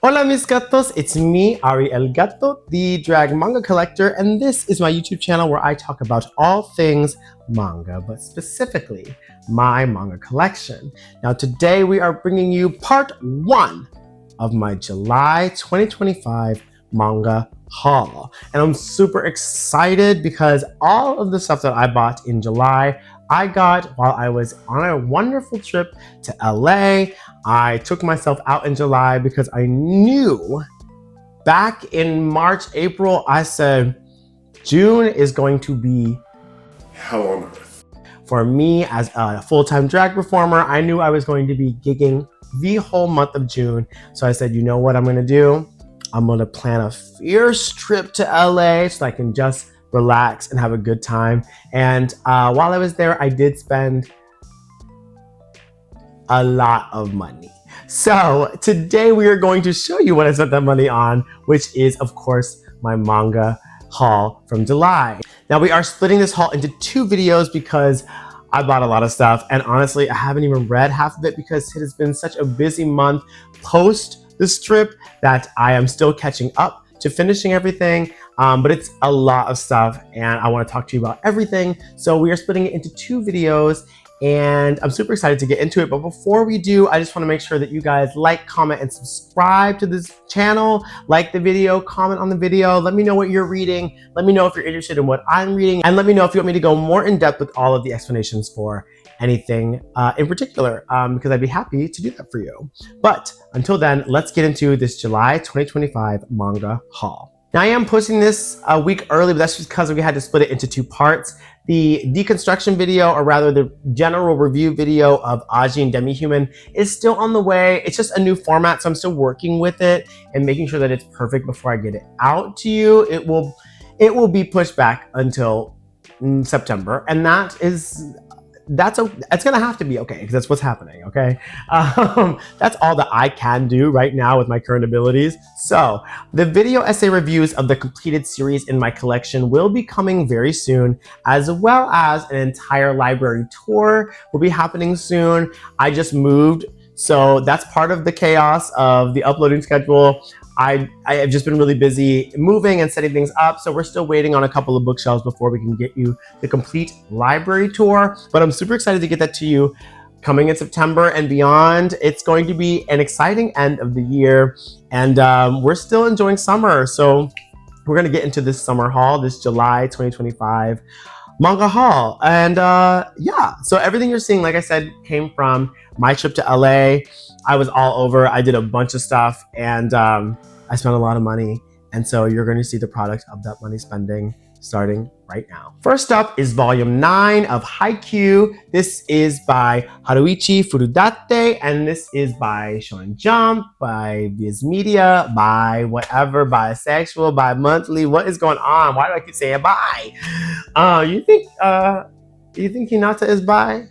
Hola mis gatos, it's me, Ari L, Gato, the drag manga collector, and this is my YouTube channel where I talk about all things manga, but specifically my manga collection. Now today we are bringing you part 1 of my July 2025 manga haul. And I'm super excited because all of the stuff that I bought in July, I got while I was on a wonderful trip to LA. I took myself out in July because I knew back in March, April, I said June is going to be hell on earth. For me as a full-time drag performer, I knew I was going to be gigging the whole month of June. So I said, you know what I'm gonna do? I'm gonna plan a fierce trip to LA so I can just relax and have a good time. And while I was there, I did spend a lot of money. So today we are going to show you what I spent that money on, which is of course my manga haul from July. Now we are splitting this haul into 2 videos because I bought a lot of stuff, and honestly I haven't even read half of it because it has been such a busy month post this trip that I am still catching up to finishing everything. But it's a lot of stuff and I want to talk to you about everything. So we are splitting it into 2 videos and I'm super excited to get into it. But before we do, I just want to make sure that you guys like, comment, and subscribe to this channel. Like the video, comment on the video. Let me know what you're reading. Let me know if you're interested in what I'm reading. And let me know if you want me to go more in depth with all of the explanations for anything in particular, because I'd be happy to do that for you. But until then, let's get into this July 2025 manga haul. Now I am posting this a week early, but that's just because we had to split it into 2 parts. The deconstruction video, or rather the general review video of Aji and Demi-Human, is still on the way. It's just a new format, so I'm still working with it and making sure that it's perfect before I get it out to you. It will be pushed back until September, and it's gonna have to be okay because that's what's happening. Okay, that's all that I can do right now with my current abilities. So the video essay reviews of the completed series in my collection will be coming very soon, as well as an entire library tour will be happening soon. I just moved, so that's part of the chaos of the uploading schedule. I have just been really busy moving and setting things up, so we're still waiting on a couple of bookshelves before we can get you the complete library tour, but I'm super excited to get that to you coming in September and beyond. It's going to be an exciting end of the year, and we're still enjoying summer, so we're going to get into this summer haul, this July 2025 manga haul. And yeah, so everything you're seeing, like I said, came from my trip to LA. I was all over. I did a bunch of stuff, and I spent a lot of money. And so you're going to see the product of that money spending starting right now. First up is volume 9 of Haikyuu. This is by Haruichi Furudate, and this is by Shonenjump, by vizmedia, by whatever, bisexual, by monthly. What is going on? Why do I keep saying bi? You think Hinata is bi?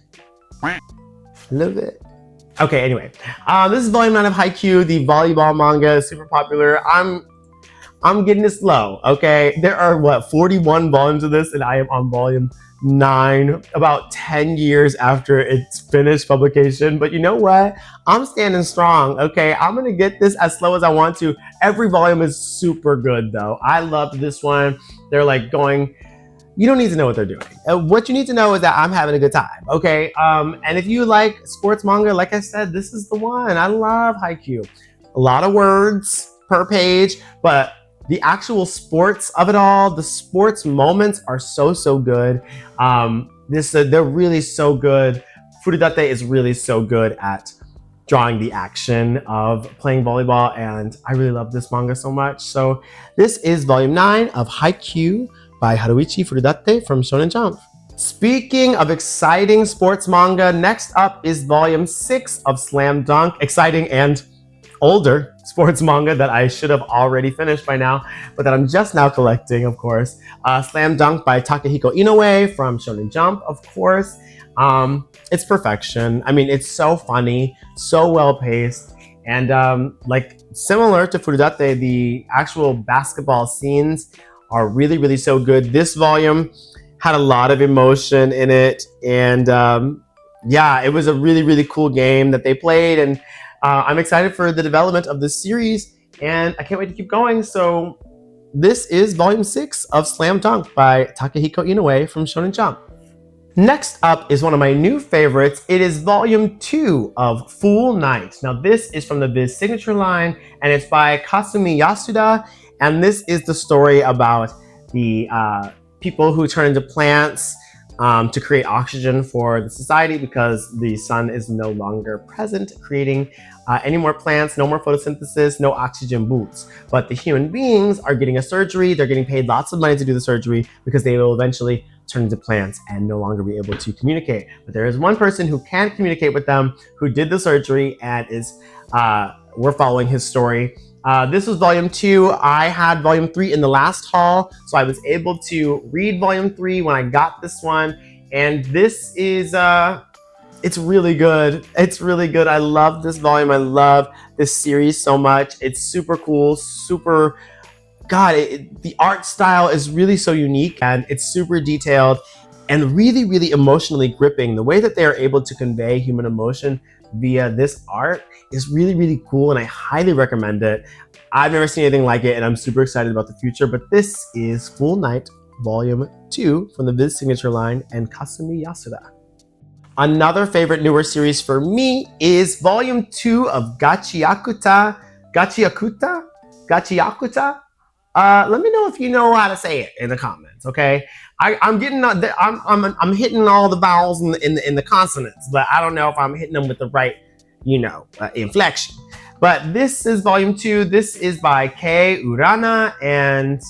A little bit. Okay, anyway, this is volume 9 of Haikyuu, the volleyball manga, super popular. I'm getting this low, okay? There are, what, 41 volumes of this, and I am on volume 9, about 10 years after its finished publication. But you know what? I'm standing strong, okay? I'm gonna get this as slow as I want to. Every volume is super good, though. I loved this one. They're like going... You don't need to know what they're doing. What you need to know is that I'm having a good time, okay? And if you like sports manga, like I said, this is the one. I love Haikyuu. A lot of words per page, but the actual sports of it all, the sports moments are so good. They're really so good. Furudate is really so good at drawing the action of playing volleyball, and I really love this manga so much. So this is volume 9 of Haikyuu by Haruichi Furudate from Shonenjump. Speaking of exciting sports manga, next up is volume 6 of Slam Dunk, exciting and older sports manga that I should have already finished by now, but that I'm just now collecting, of course. Slam Dunk by Takehikoinoue from Shonenjump, of course. It's perfection. I mean, it's so funny, so well paced, and like similar to Furudate, the actual basketball scenes are really so good. This volume had a lot of emotion in it, and yeah, it was a really cool game that they played, and I'm excited for the development of this series and I can't wait to keep going. So this is volume 6 of Slam Dunk by Takehikoinoue from Shonenjump. Next up is one of my new favorites. It is volume 2 of Foolnight. Now this is from the Viz signature line, and it's by Kasumi Yasuda, and this is the story about the people who turn into plants to create oxygen for the society because the sun is no longer present, creating any more plants, no more photosynthesis, no oxygen boots. But the human beings are getting a surgery. They're getting paid lots of money to do the surgery because they will eventually turn into plants and no longer be able to communicate. But there is one person who can communicate with them, who did the surgery, and is we're following his story. This was volume 2. I had volume 3 in the last haul, so I was able to read volume 3 when I got this one. And this is, it's really good. It's really good. I love this volume. I love this series so much. It's super cool, super, God, the art style is really so unique and it's super detailed and really, really emotionally gripping. The way that they are able to convey human emotion via this art is really, really cool, and I highly recommend it. I've never seen anything like it, and I'm super excited about the future, but this is Foolnight Volume 2 from the Viz signature line and Kasumi Yasuda. Another favorite newer series for me is Volume 2 of Gachiakuta. Gachiakuta? Gachiakuta? Let me know if you know how to say it in the comments, okay? I'm hitting all the vowels in the consonants, but I don't know if I'm hitting them with the right, inflection. But this is volume 2. This is by Kei Urana and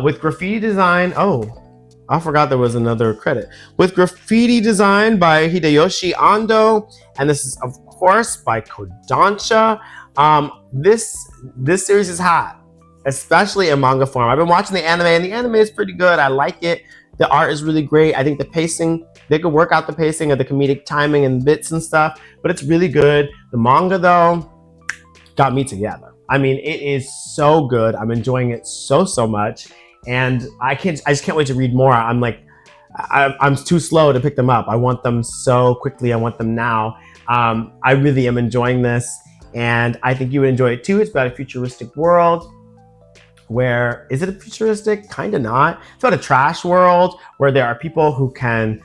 with graffiti design. Oh, I forgot there was another credit. With graffiti design by Hideyoshi Ando, and this is of course by Kodansha. This series is hot, especially in manga form. I've been watching the anime, and the anime is pretty good. I like it. The art is really great. I think the pacing, they could work out the pacing of the comedic timing and bits and stuff, but it's really good. The manga, though, got me together. I mean, it is so good. I'm enjoying it so much, and I just can't wait to read more. I'm too slow to pick them up. I want them so quickly. I want them now. I really am enjoying this, and I think you would enjoy it too. It's about a futuristic world. Where is it futuristic? Kind of not. It's about a trash world where there are people who can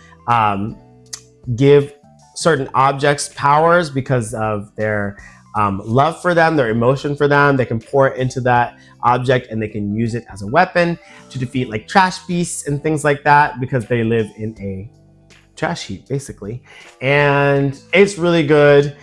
give certain objects powers because of their love for them, their emotion for them. They can pour it into that object and they can use it as a weapon to defeat like trash beasts and things like that because they live in a trash heap basically. And it's really good.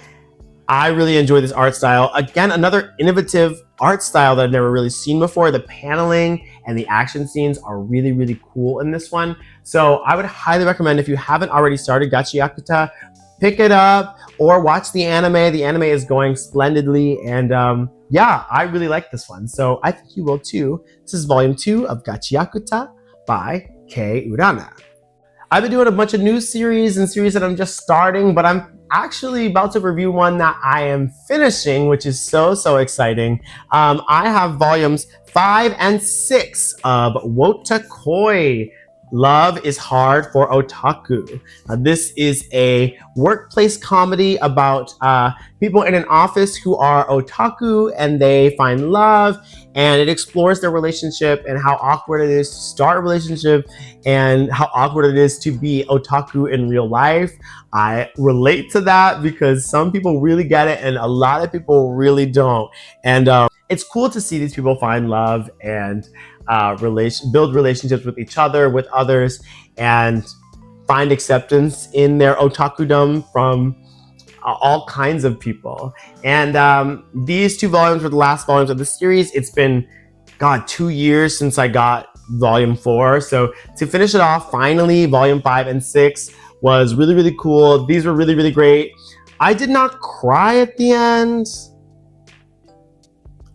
I really enjoy this art style. Again, another innovative art style that I've never really seen before. The paneling and the action scenes are really, really cool in this one. So I would highly recommend, if you haven't already started Gachiakuta, pick it up or watch the anime. The anime is going splendidly, and yeah, I really like this one. So I think you will too. This is volume 2 of Gachiakuta by Kei Urana. I've been doing a bunch of new series and series that I'm just starting, but I'm actually about to review one that I am finishing, which is so exciting. I have volumes 5 and 6 of Wotakoi. Love is Hard for Otaku. This is a workplace comedy about people in an office who are otaku and they find love, and it explores their relationship and how awkward it is to start a relationship and how awkward it is to be otaku in real life. I relate to that because some people really get it and a lot of people really don't. And it's cool to see these people find love and build relationships with each other, with others, and find acceptance in their otakudom from all kinds of people. And these 2 volumes were the last volumes of the series. It's been, God, 2 years since I got volume 4. So to finish it off, finally, volume 5 and 6 was really, really cool. These were really, really great. I did not cry at the end.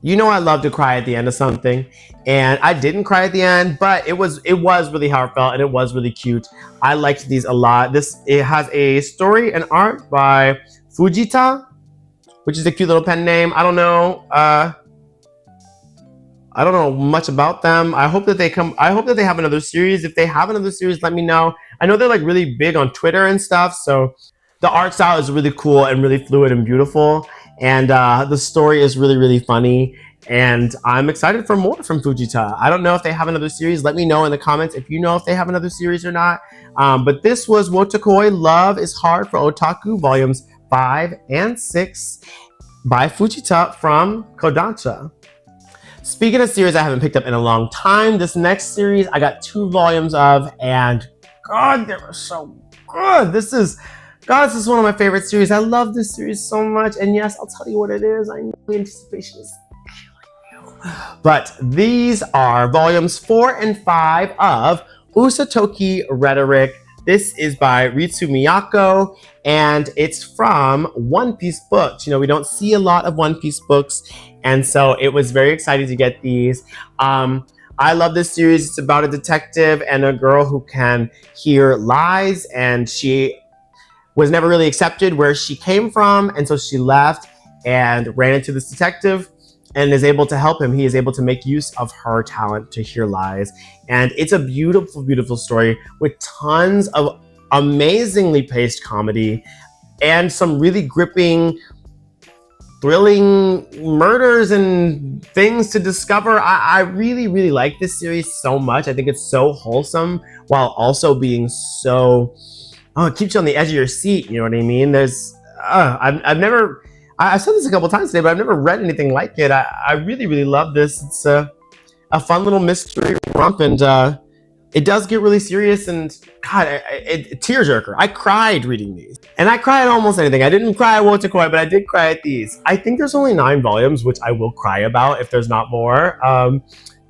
You know I love to cry at the end of something, and I didn't cry at the end, but it was really heartfelt and it was really cute. I liked these a lot. It has a story and art by Fujita, which is a cute little pen name. I don't know much about them. I hope that they have another series. If they have another series, let me know. I know they're like really big on Twitter and stuff, so the art style is really cool and really fluid and beautiful. And the story is really, really funny. And I'm excited for more from Fujita. I don't know if they have another series. Let me know in the comments if you know if they have another series or not. But this was Wotakoi Love is Hard for Otaku, volumes 5 and 6 by Fujita from Kodansha. Speaking of series I haven't picked up in a long time, this next series I got 2 volumes of, and God, they were so good. This is one of my favorite series. I love this series so much, and yes, I'll tell you what it is. I know the anticipation is killing you. But these are volumes 4 and 5 of Usatoki Rhetoric. This is by Ritsu Miyako, and it's from One Piece books. You know, we don't see a lot of One Piece books, and so it was very exciting to get these. I love this series. It's about a detective and a girl who can hear lies, and she was never really accepted where she came from, and so she left and ran into this detective and is able to help him. He is able to make use of her talent to hear lies. And it's a beautiful, beautiful story with tons of amazingly paced comedy and some really gripping, thrilling murders and things to discover. I really, really like this series so much. I think it's so wholesome while also being so, it keeps you on the edge of your seat. You know what I mean? There's, I've said this a couple times today, but I've never read anything like it. I really, really love this. It's a fun little mystery romp, and it does get really serious, and God, it tearjerker. I cried reading these, and I cry at almost anything. I didn't cry at Wotakoi, but I did cry at these. I think there's only 9 volumes, which I will cry about if there's not more.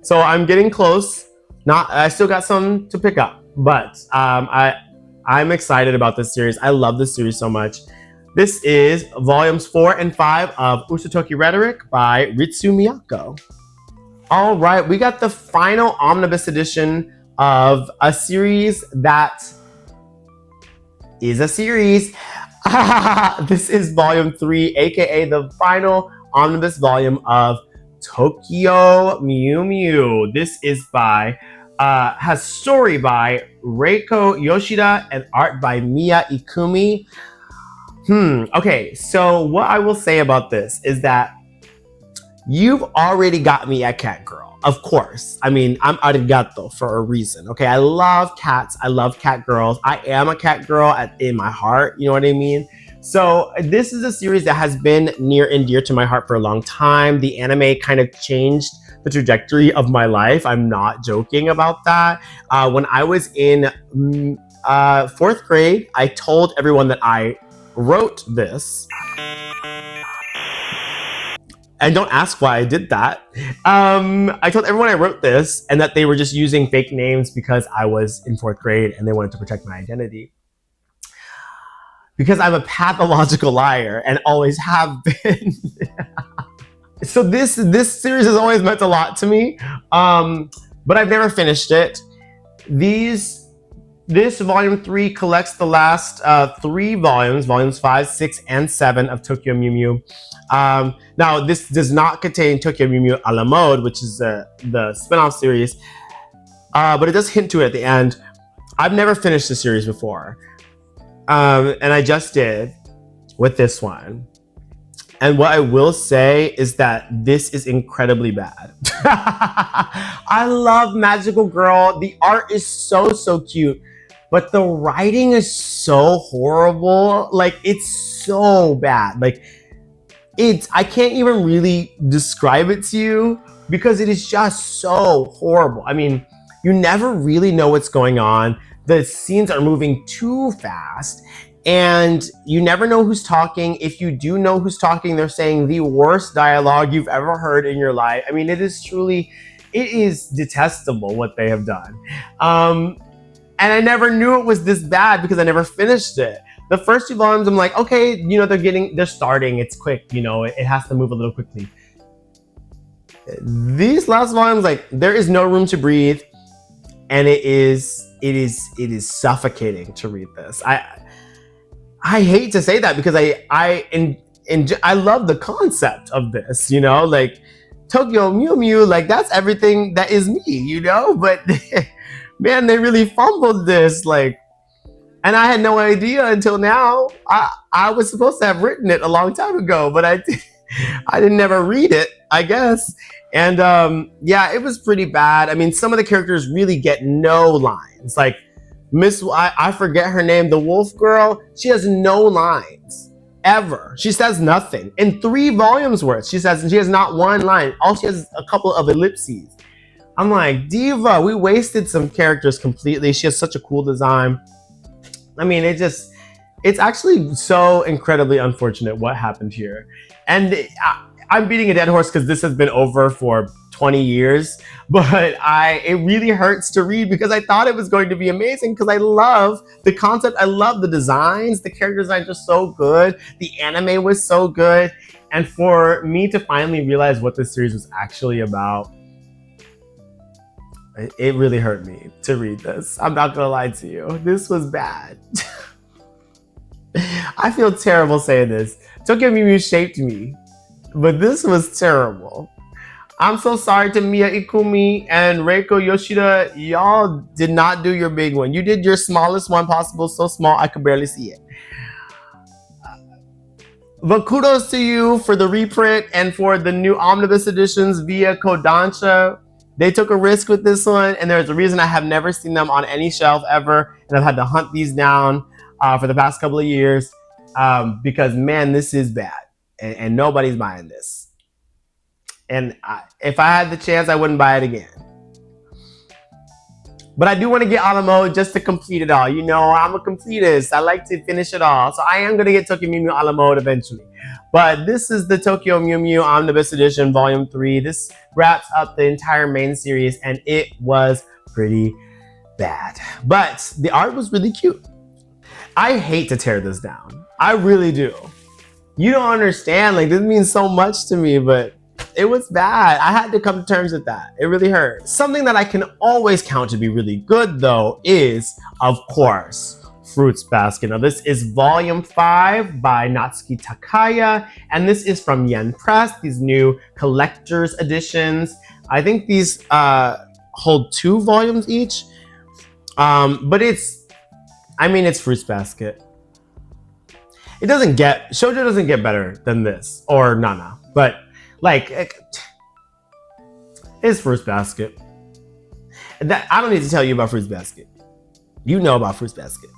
So I'm getting close. I still got some to pick up, but I'm excited about this series. I love this series so much. This is volumes 4 and 5 of Usatoki Rhetoric by Ritsu Miyako. All right, we got the final omnibus edition of a series that is a series. This is volume 3, aka the final omnibus volume of Tokyo Mew Mew. This is has story by Reiko Yoshida and art by Miya Ikumi. Okay, so what I will say about this is that you've already got me at cat girl, of course. I mean, I'm arigato for a reason, okay? I love cats, I love cat girls. I am a cat girl in my heart, you know what I mean? So this is a series that has been near and dear to my heart for a long time. The anime kind of changed the trajectory of my life. I'm not joking about that. When I was in 4th grade, I told everyone that I wrote this. And don't ask why I did that. I told everyone I wrote this and that they were just using fake names because I was in 4th grade and they wanted to protect my identity. Because I'm a pathological liar and always have been. So this series has always meant a lot to me, but I've never finished it. This volume 3 collects the last 3 volumes, volumes 5, 6, and 7 of Tokyo Mew Mew. Now, this does not contain Tokyo Mew Mew a la mode, which is the spin-off series, but it does hint to it at the end. I've never finished the series before, and I just did with this one. And what I will say is that this is incredibly bad. I love Magical Girl. The art is so, so cute. But the writing is so horrible. Like, it's so bad. Like, I can't even really describe it to you because it is just so horrible. I mean, you never really know what's going on. The scenes are moving too fast. And you never know who's talking. If you do know who's talking, they're saying the worst dialogue you've ever heard in your life. I mean, it is detestable what they have done. And I never knew it was this bad because I never finished it. The first 2 volumes, I'm like, okay, you know, they're starting, it's quick, you know, it has to move a little quickly. These last volumes, like, there is no room to breathe, and it is suffocating to read this. I hate to say that because I love the concept of this, you know, like Tokyo Mew Mew, like that's everything that is me, you know, but man, they really fumbled this, like, and I had no idea until now. I was supposed to have written it a long time ago, but I I didn't ever read it, I guess. And yeah, it was pretty bad. I mean, some of the characters really get no lines. Like I forget her name, the wolf girl, she has no lines ever. She says nothing. In 3 volumes worth, she has not one line. All she has is a couple of ellipses. I'm like, Diva, we wasted some characters completely. She has such a cool design. I mean, it's actually so incredibly unfortunate what happened here. And I'm beating a dead horse because this has been over for 20 years, but it really hurts to read because I thought it was going to be amazing because I love the concept, I love the designs, the character designs are so good, the anime was so good, and for me to finally realize what this series was actually about, it really hurt me to read this. I'm not gonna lie to you, this was bad. I feel terrible saying this. Tokyobabylon shaped me, but this was terrible. I'm so sorry to Mia Ikumi and Reiko Yoshida. Y'all did not do your big one. You did your smallest one possible, so small I could barely see it. But kudos to you for the reprint and for the new omnibus editions via Kodansha. They took a risk with this one, and there's a reason I have never seen them on any shelf ever, and I've had to hunt these down for the past couple of years because, man, this is bad, and nobody's buying this. And if I had the chance, I wouldn't buy it again. But I do want to get Alamo just to complete it all. You know, I'm a completist. I like to finish it all. So I am going to get Tokyo Mew Mew a la mode eventually. But this is the Tokyo Mew Mew Omnibus Edition Volume 3. This wraps up the entire main series, and it was pretty bad. But the art was really cute. I hate to tear this down. I really do. You don't understand. Like, this means so much to me, but it was bad. I had to come to terms with that. It really hurt. Something that I can always count to be really good, though, is, of course, Fruitsbasket. Now, this is Volume 5 by Natsuki Takaya, and this is from Yen Press, these new collector's editions. I think these hold 2 volumes each, but it's Fruitsbasket. Shoujo doesn't get better than this, or Nana, but like, it's Fruitsbasket. I don't need to tell you about Fruitsbasket. You know about Fruitsbasket.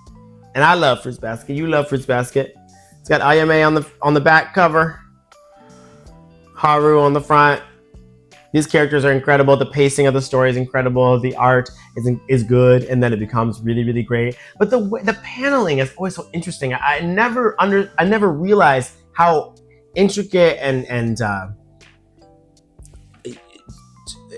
And I love Fruitsbasket. You love Fruitsbasket. It's got Ayame on the back cover. Haru on the front. These characters are incredible. The pacing of the story is incredible. The art is good, and then it becomes really, really great. But the paneling is always so interesting. I never realized how intricate and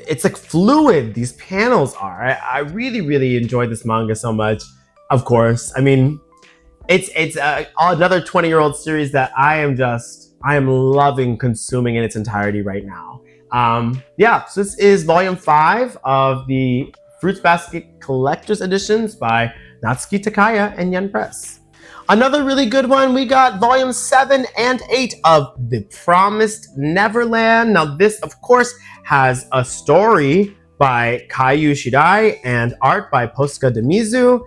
it's like fluid these panels are. I really, really enjoyed this manga so much. Of course, I mean, it's another 20-year-old series that I am loving consuming in its entirety right now. Yeah, so this is Volume 5 of the Fruitsbasket Collector's Editions by Natsuki Takaya and Yen Press. Another really good one, we got Volume 7 and 8 of The Promised Neverland. Now this, of course, has a story by Kaiyu Shirai and art by Posca Demizu.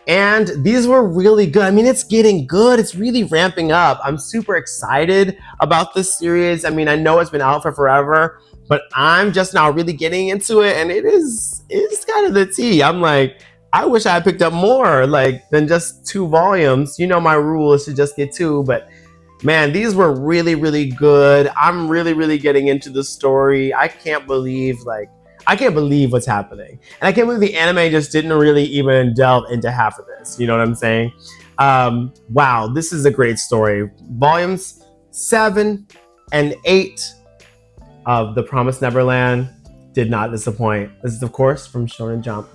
And these were really good. I mean, it's getting good. It's really ramping up. I'm super excited about this series. I mean, I know it's been out for forever, but I'm just now really getting into it, and it's kind of the tea. I'm like, I wish I had picked up more than just 2 volumes. You know, my rule is to just get 2, but man, these were really, really good. I'm really, really getting into the story. I can't believe what's happening. And I can't believe the anime just didn't really even delve into half of this. You know what I'm saying? Wow, this is a great story. Volumes 7 and 8 of The Promised Neverland did not disappoint. This is, of course, from shonenjump.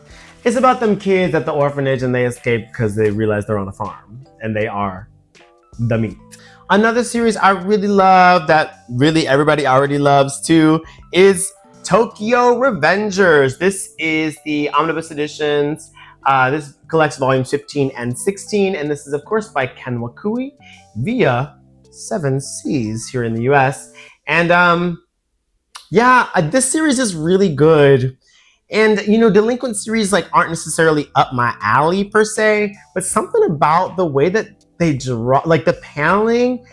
It's about them kids at the orphanage, and they escape because they realize they're on a farm and they are the meat. Another series I really love that really everybody already loves too is Tokyo Revengers. This is the omnibus editions. This collects volumes 15 and 16, and this is, of course, by Ken Wakui via 7 Seas here in the US. And yeah, this series is really good. And, you know, delinquent series aren't necessarily up my alley per se, but something about the way that they draw, the paneling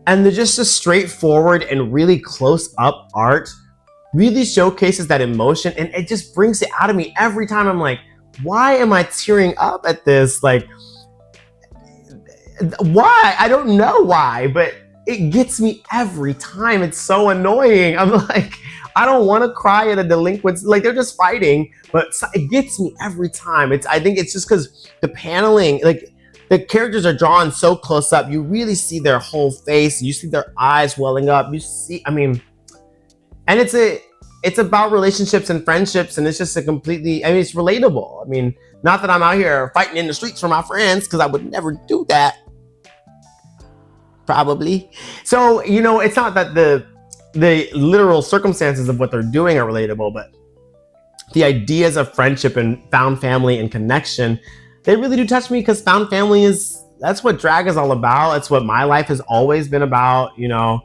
And they're just a straightforward and really close up art really showcases that emotion, and it just brings it out of me every time. I'm like, why am I tearing up at this? Like, why? I don't know why, but it gets me every time. It's so annoying. I'm like, I don't want to cry at a delinquent, like they're just fighting, but it gets me every time. I think it's just because the paneling, like the characters are drawn so close up, you really see their whole face, you see their eyes welling up, you see, I mean, and it's about relationships and friendships, and it's just a completely, I mean, it's relatable. I mean, not that I'm out here fighting in the streets for my friends, because I would never do that. Probably. So, you know, it's not that the literal circumstances of what they're doing are relatable, but the ideas of friendship and found family and connection, they really do touch me, because found family that's what drag is all about. It's what my life has always been about, you know.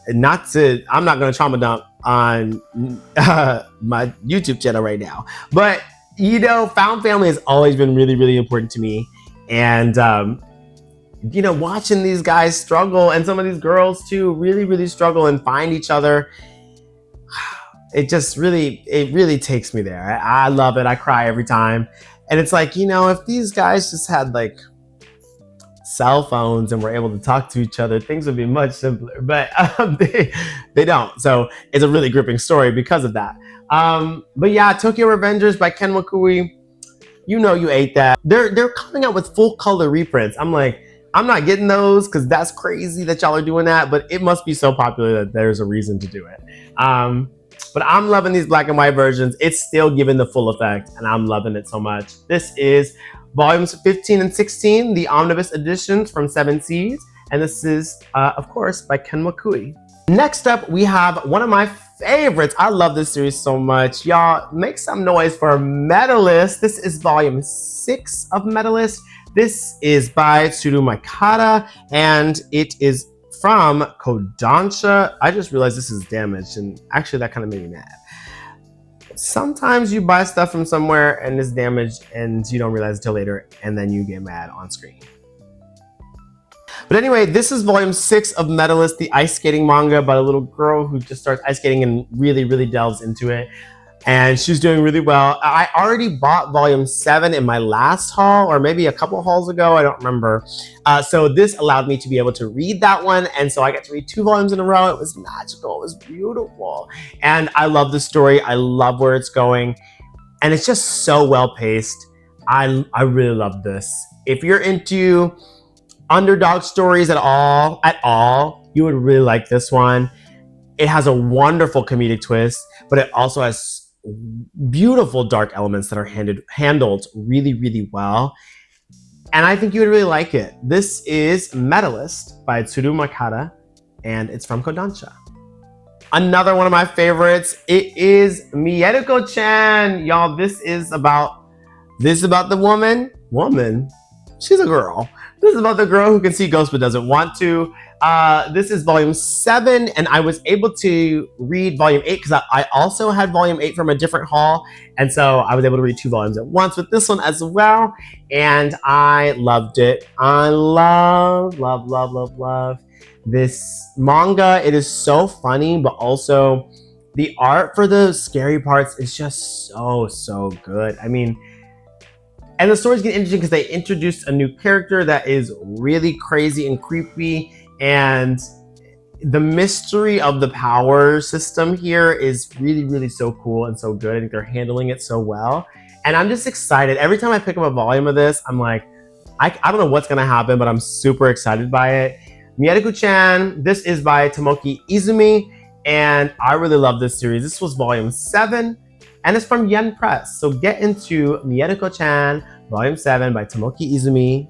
I'm not going to trauma dump on my YouTube channel right now, but you know, found family has always been really, really important to me. And you know, watching these guys struggle, and some of these girls too really, really struggle and find each other, it really takes me there. I love it. I cry every time. And it's like, you know, if these guys just had like cell phones and were able to talk to each other, things would be much simpler, but they don't. So it's a really gripping story because of that. But yeah, Tokyo Revengers by Ken Wakui, you know, you ate that. They're coming out with full color reprints. I'm like, I'm not getting those because that's crazy that y'all are doing that, but it must be so popular that there's a reason to do it. But I'm loving these black and white versions. It's still giving the full effect, and I'm loving it so much. This is volumes 15 and 16, the omnibus editions from Seven Seas, and this is, of course, by Ken Wakui. Next up, we have one of my favorites. I love this series so much. Y'all, make some noise for Medalist. This is volume 6 of Medalist. This is by Tsurumikata, and it is from Kodansha. I just realized this is damaged, and actually that kind of made me mad. Sometimes you buy stuff from somewhere and it's damaged and you don't realize it till later, and then you get mad on screen. But anyway, this is volume 6 of Medalist, the ice skating manga about a little girl who just starts ice skating and really, really delves into it. And she's doing really well. I already bought volume 7 in my last haul, or maybe a couple hauls ago, I don't remember. So this allowed me to be able to read that one. And so I got to read 2 volumes in a row. It was magical, it was beautiful. And I love the story, I love where it's going. And it's just so well paced. I really love this. If you're into underdog stories at all, you would really like this one. It has a wonderful comedic twist, but it also has beautiful dark elements that are handled really, really well. And I think you would really like it. This is Medalist by Tsurumikata, and it's from Kodansha. Another one of my favorites, it is Mierukochan. Y'all, this is about the woman, she's a girl. This is about the girl who can see ghosts but doesn't want to. This is volume 7, and I was able to read volume 8 because I also had volume 8 from a different haul, and so I was able to read 2 volumes at once with this one as well, and I loved it. I love this manga. It is so funny, but also the art for the scary parts is just so good. I mean, and the stories get interesting because they introduced a new character that is really crazy and creepy, and the mystery of the power system here is really, really so cool and so good. I think they're handling it so well, and I'm just excited. Every time I pick up a volume of this, I'm like, I don't know what's gonna happen, but I'm super excited by it. Mierukochan, this is by Tomoki Izumi, and I really love this series. This was volume 7, and it's from Yen Press. So get into Mierukochan, volume 7 by Tomoki Izumi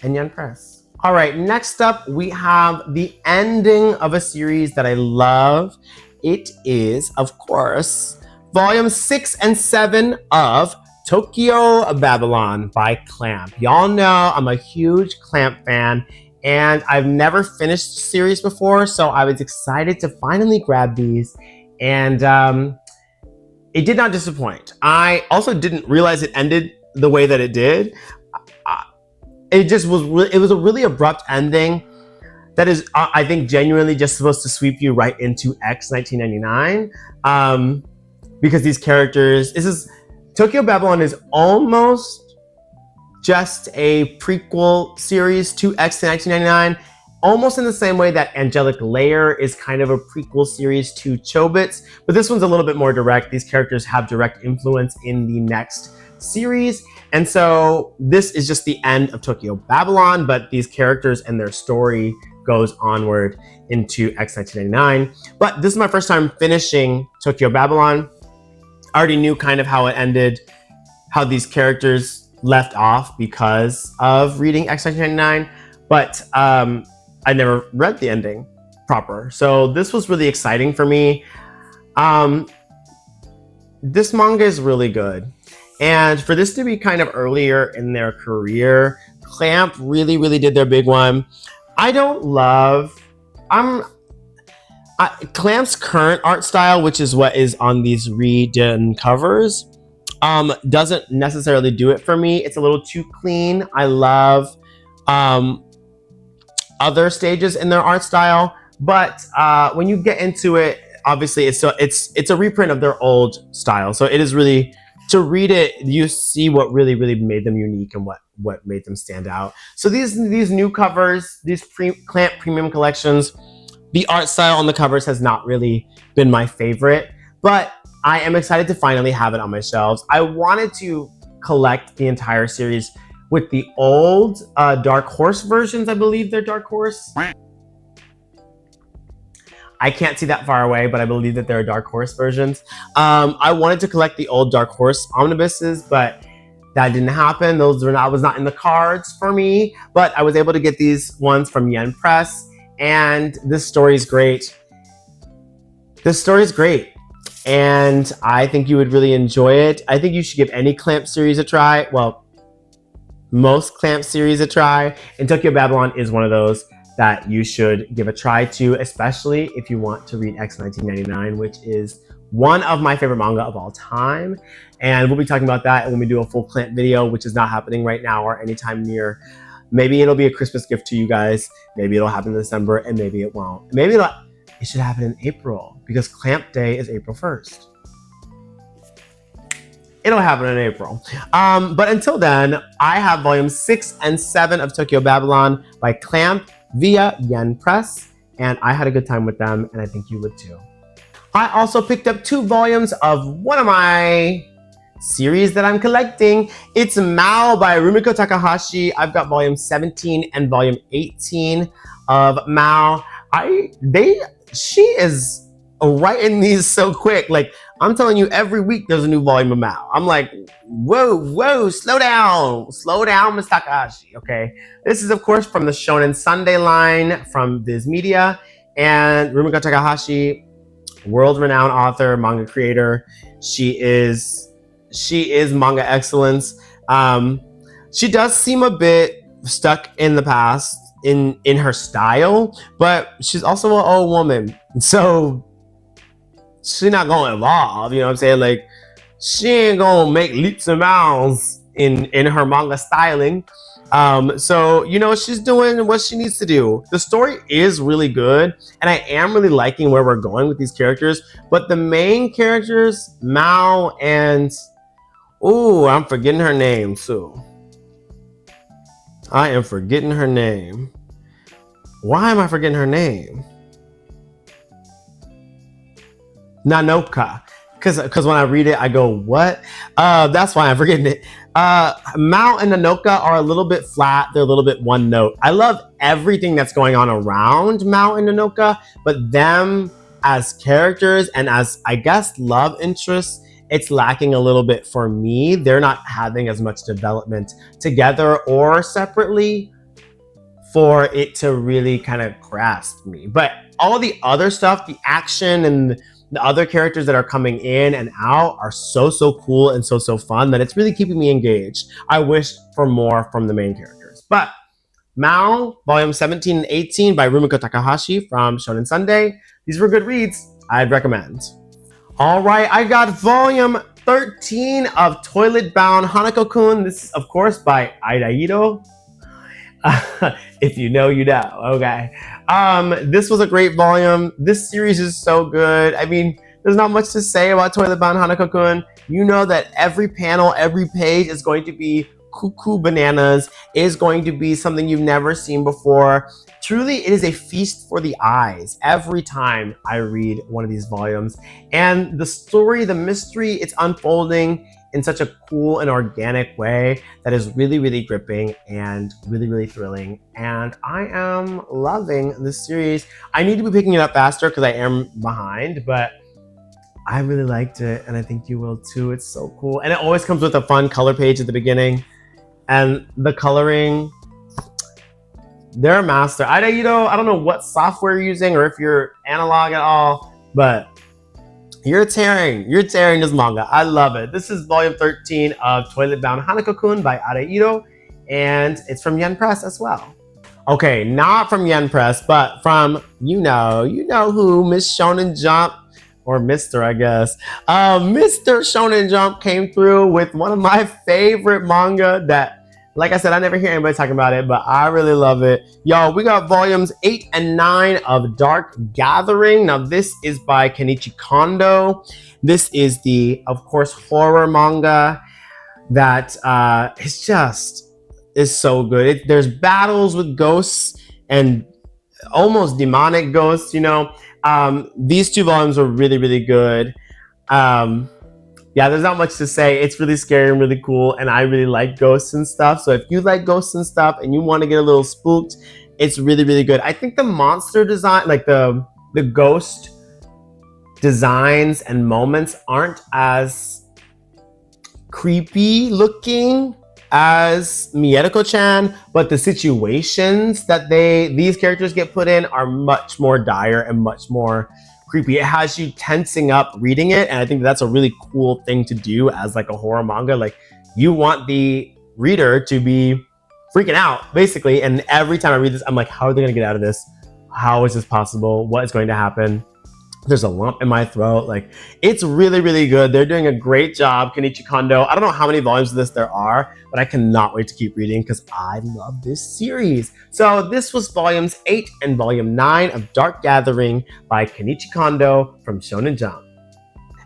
and Yen Press. All right, next up, we have the ending of a series that I love. It is, of course, volume 6 and 7 of Tokyobabylon by Clamp. Y'all know I'm a huge Clamp fan, and I've never finished the series before, so I was excited to finally grab these, and it did not disappoint. I also didn't realize it ended the way that it did. It just was, it was a really abrupt ending. that is, I think, genuinely just supposed to sweep you right into X 1999. Because these characters, tokyobabylon is almost just a prequel series to X 1999, almost in the same way that Angelic Layer is kind of a prequel series to Chobits, but this one's a little bit more direct. These characters have direct influence in the next series, and so this is just the end of tokyobabylon, but these characters and their story goes onward into X 1999. But this is my first time finishing tokyobabylon. I already knew kind of how it ended, how these characters left off because of reading X 1999, but I never read the ending proper. So this was really exciting for me. This manga is really good. And for this to be kind of earlier in their career, Clamp really, really did their big one. Clamp's current art style, which is what is on these redone covers, doesn't necessarily do it for me. It's a little too clean. I love other stages in their art style, but when you get into it, obviously it's a reprint of their old style. So it is really, to read it, you see what really, really made them unique and what made them stand out. So these new covers, these Clamp premium collections, the art style on the covers has not really been my favorite, but I am excited to finally have it on my shelves. I wanted to collect the entire series with the old Dark Horse versions. I believe they're Dark Horse. I can't see that far away, but I believe that there are Dark Horse versions. I wanted to collect the old Dark Horse omnibuses, but that didn't happen. Those was not in the cards for me, but I was able to get these ones from Yen Press, and this story is great. This story is great, and I think you would really enjoy it. I think you should give any Clamp series a try. Well, most Clamp series a try, and tokyobabylon is one of those that you should give a try to, especially if you want to read X 1999, which is one of my favorite manga of all time. And we'll be talking about that when we do a full Clamp video, which is not happening right now or anytime near. Maybe it'll be a Christmas gift to you guys. Maybe it'll happen in December, and maybe it won't. Maybe it should happen in April, because Clamp Day is April 1st. It'll happen in April. But until then, I have volumes 6 and 7 of tokyobabylon by Clamp via Yen Press, and I had a good time with them, and I think you would too. I also picked up 2 volumes of one of my series that I'm collecting. It's Mao by Rumiko Takahashi. I've got volume 17 and volume 18 of Mao. She is writing these so quick. Like, I'm telling you, every week there's a new volume of Mao. I'm like, whoa, slow down, Ms. Takahashi, okay? This is, of course, from the Shonen Sunday line from vizmedia, and Rumiko Takahashi, world-renowned author, manga creator. She is manga excellence. She does seem a bit stuck in the past in her style, but she's also an old woman, so she's not gonna evolve, you know what I'm saying? Like, she ain't gonna make leaps and bounds in her manga styling. So, you know, she's doing what she needs to do. The story is really good, and I am really liking where we're going with these characters, but the main characters, Mao and, I'm forgetting her name, Sue. I am forgetting her name. Why am I forgetting her name? Nanoka. Because when I read it, I go, what? That's why I'm forgetting it. Mao and Nanoka are a little bit flat. They're a little bit one note. I love everything that's going on around Mao and Nanoka, but them as characters and as, I guess, love interests, it's lacking a little bit for me. They're not having as much development together or separately for it to really kind of grasp me. But all the other stuff, the action and the other characters that are coming in and out are so cool and so fun that it's really keeping me engaged. I wish for more from the main characters. But Mao, volume 17 and 18 by Rumiko Takahashi from Shonen Sunday. These were good reads. I'd recommend. All right, I got volume 13 of Toilet Bound Hanako-kun. This is, of course, by Aida Ito. If you know, you know, okay. This was a great volume. This series is so good. I mean, there's not much to say about Toilet Bound Hanako-kun. You know that every panel, every page is going to be cuckoo bananas, is going to be something you've never seen before. Truly, it is a feast for the eyes every time I read one of these volumes. And the story, the mystery, it's unfolding in such a cool and organic way that is really, really gripping and really, really thrilling. And I am loving this series. I need to be picking it up faster because I am behind, but I really liked it, and I think you will too. It's so cool. And it always comes with a fun color page at the beginning. And the coloring, they're a master. I don't know what software you're using or if you're analog at all, but you're tearing this manga. I love it. This is volume 13 of Toilet Bound Hanako-kun by Ari L, and it's from Yen Press as well. Okay, not from Yen Press, but from you know who, Miss Shonen Jump, or Mr. I guess. Mr. Shonen Jump came through with one of my favorite manga that, like I said, I never hear anybody talking about it, but I really love it. Y'all, we got volumes 8 and 9 of Darkgathering. Now, this is by Kenichi Kondo. This is the, of course, horror manga that is so good. There's battles with ghosts and almost demonic ghosts, you know. These two volumes are really, really good. Yeah, there's not much to say. It's really scary and really cool, and I really like ghosts and stuff. So if you like ghosts and stuff and you want to get a little spooked, it's really, really good. I think the monster design, like the ghost designs and moments aren't as creepy looking as mierukochan, but the situations that these characters get put in are much more dire and much more creepy. It has you tensing up reading it, and I think that's a really cool thing to do as like a horror manga. Like, you want the reader to be freaking out basically, and every time I read this I'm like, how are they gonna get out of this? How is this possible? What is going to happen? There's a lump in my throat. Like, it's really, really good. They're doing a great job, Kenichi Kondo. I don't know how many volumes of this there are, but I cannot wait to keep reading because I love this series. So this was volumes 8 and volume 9 of Darkgathering by Kenichi Kondo from Shonen Jump.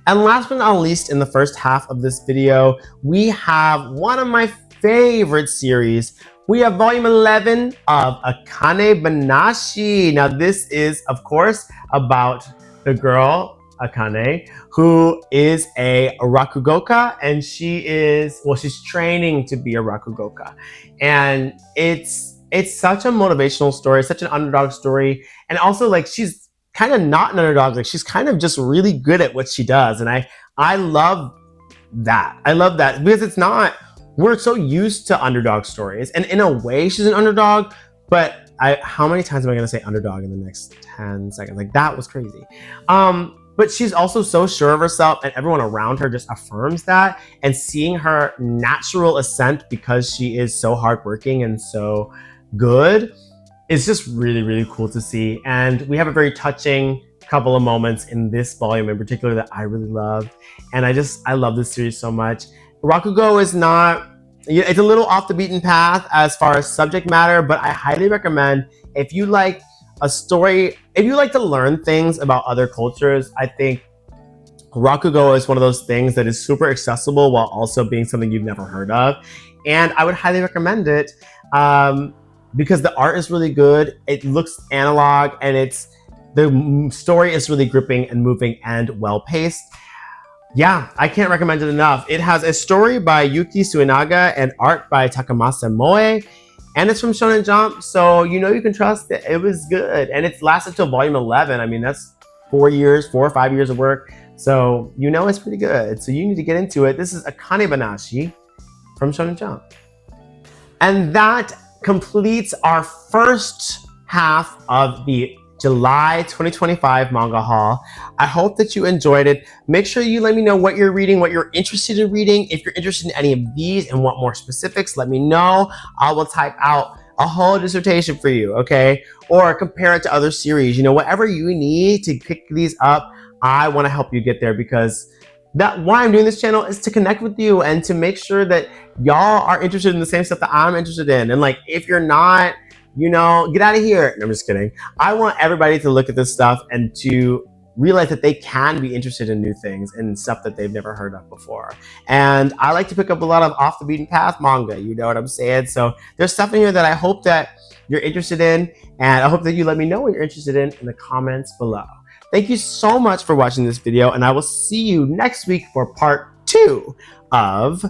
And last but not least, in the first half of this video, we have one of my favorite series. We have volume 11 of Akane Banashi. Now this is, of course, about the girl, Akane, who is a rakugoka, and she's training to be a rakugoka. And it's such a motivational story, such an underdog story. And also, like, she's kind of not an underdog, like she's kind of just really good at what she does. And I love that. I love that because we're so used to underdog stories. And in a way, she's an underdog, but how many times am I going to say underdog in the next 10 seconds? Like, that was crazy. But she's also so sure of herself, and everyone around her just affirms that. And seeing her natural ascent because she is so hardworking and so good is just really, really cool to see. And we have a very touching couple of moments in this volume in particular that I really loved. And I love this series so much. Rakugo is not... It's a little off the beaten path as far as subject matter, but I highly recommend, if you like a story, if you like to learn things about other cultures, I think Rakugo is one of those things that is super accessible while also being something you've never heard of. And I would highly recommend it because the art is really good. It looks analog, and the story is really gripping and moving and well-paced. Yeah, I can't recommend it enough. It has a story by Yuki Suenaga and art by Takamasa Moe, and it's from Shonen Jump, so you know you can trust that it was good. And it's lasted till volume 11. I mean, that's 4 or 5 years of work, so you know it's pretty good. So you need to get into it. This is Akane Banashi from Shonen Jump. And that completes our first half of the July 2025 manga haul. I hope that you enjoyed it. Make sure you let me know what you're reading, what you're interested in reading. If you're interested in any of these and want more specifics, let me know. I will type out a whole dissertation for you, okay? Or compare it to other series. You know, whatever you need to pick these up, I want to help you get there, because why I'm doing this channel is to connect with you and to make sure that y'all are interested in the same stuff that I'm interested in. And like, if you're not, you know, get out of here. No, I'm just kidding. I want everybody to look at this stuff and to realize that they can be interested in new things and stuff that they've never heard of before. And I like to pick up a lot of off the beaten path manga, you know what I'm saying? So there's stuff in here that I hope that you're interested in, and I hope that you let me know what you're interested in the comments below. Thank you so much for watching this video, and I will see you next week for part 2 of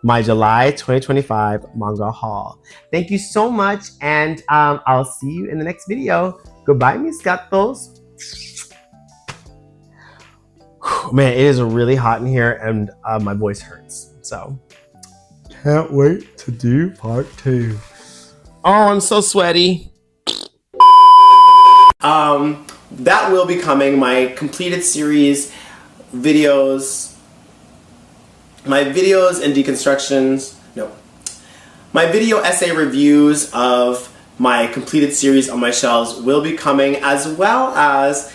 my July 2025 manga haul. Thank you so much, and I'll see you in the next video. Goodbye, mis gatos. Man, it is really hot in here, and my voice hurts. So, can't wait to do part 2. Oh, I'm so sweaty. That will be coming. My completed series videos, my videos and deconstructions. No, my video essay reviews of my completed series on my shelves will be coming, as well as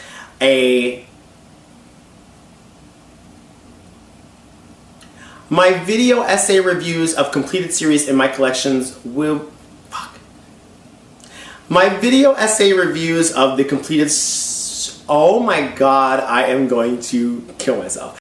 my video essay reviews of completed series in my collections will... My video essay reviews of the completed... Oh my god, I am going to kill myself.